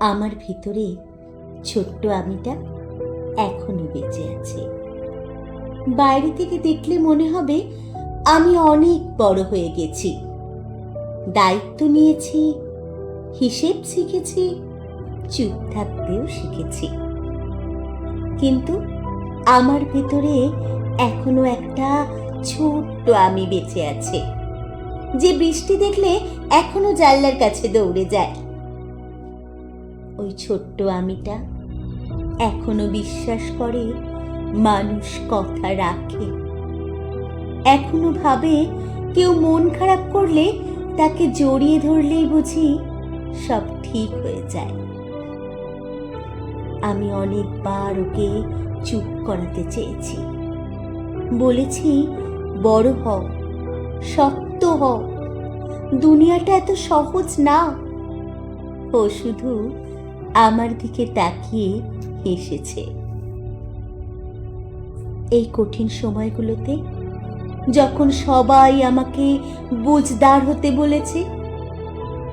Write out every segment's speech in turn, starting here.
আমার ভিতরে ছোট্ট আমিটা এখনো বেঁচে আছে। বাইরে থেকে দেখলে মনে হবে আমি অনেক বড় হয়ে গেছি, দায়িত্ব নিয়েছি, হিসেব শিখেছি, চুপ থাকতেও শিখেছি। কিন্তু আমার ভেতরে এখনো একটা ছোট্ট আমি বেঁচে আছে, যে বৃষ্টি দেখলে এখনো জানলার কাছে দৌড়ে যায়। ওই ছোট্ট আমিটা এখনো বিশ্বাস করে মানুষ কথা রাখে, এখনো ভাবে কেউ মন খারাপ করলে তাকে জড়িয়ে ধরলেই বুঝি সব ঠিক হয়ে যায়। আমি অনেকবার ওকে চুপ করাতে চেয়েছি, বলেছি বড় হও, শক্ত হও, দুনিয়াটা এত সহজ না। ও শুধু আমার দিকে তাকিয়ে হেসেছে। এই কঠিন সময়গুলোতে যখন সবাই আমাকে বুঝদার হতে বলেছে,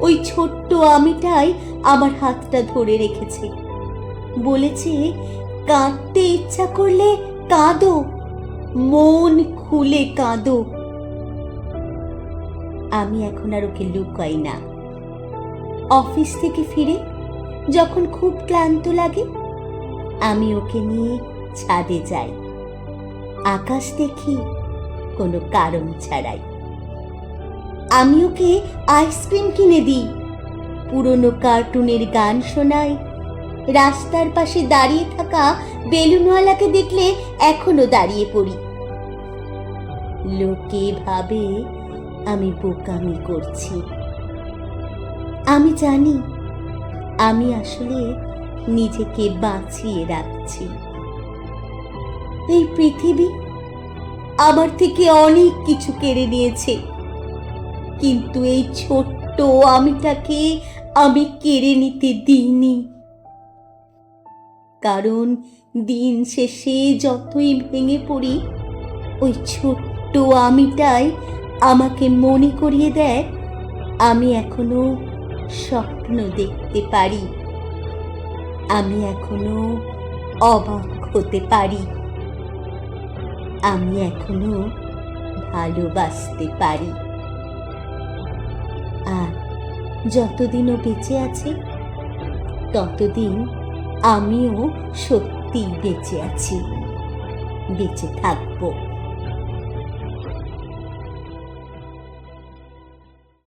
ওই ছোট্ট আমিটাই আমার হাতটা ধরে রেখেছে, বলেছে কাঁদতে ইচ্ছা করলে কাঁদো, মন খুলে কাঁদো। আমি এখন আর ওকে লুকাই না। অফিস থেকে ফিরে যখন খুব ক্লান্ত লাগে, আমি ওকে নিয়ে ছাদে যাই, আকাশ দেখি কোনো কারণ ছাড়াই। আমি ওকে আইসক্রিম কিনে দিই, পুরনো কার্টুনের গান শোনাই, রাস্তার পাশে দাঁড়িয়ে থাকা বেলুনওয়ালাকে দেখলে এখনো দাঁড়িয়ে পড়ি। লোকে ভাবে আমি বোকামি করছি। আমি জানি আমি আসলে নিজেকে বাঁচিয়ে রাখছি। এই পৃথিবী আমার থেকে অনেক কিছু কেড়ে নিয়েছে, কিন্তু এই ছোট্ট আমিটাকে আমি কেড়ে নিতে দিইনি। কারণ দিন শেষে যতই ভেঙে পড়ি, ওই ছোট্ট আমিটাই আমাকে মনে করিয়ে দেয় আমি এখনো স্বপ্ন দেখতে পারি, আমি এখনো অবাক হতে পারি, আমি এখনো ভালোবাসতে পারি। আর যতদিনও বেঁচে আছে ততদিন আমিও সত্যিই বেঁচে আছি, বেঁচে থাকবো।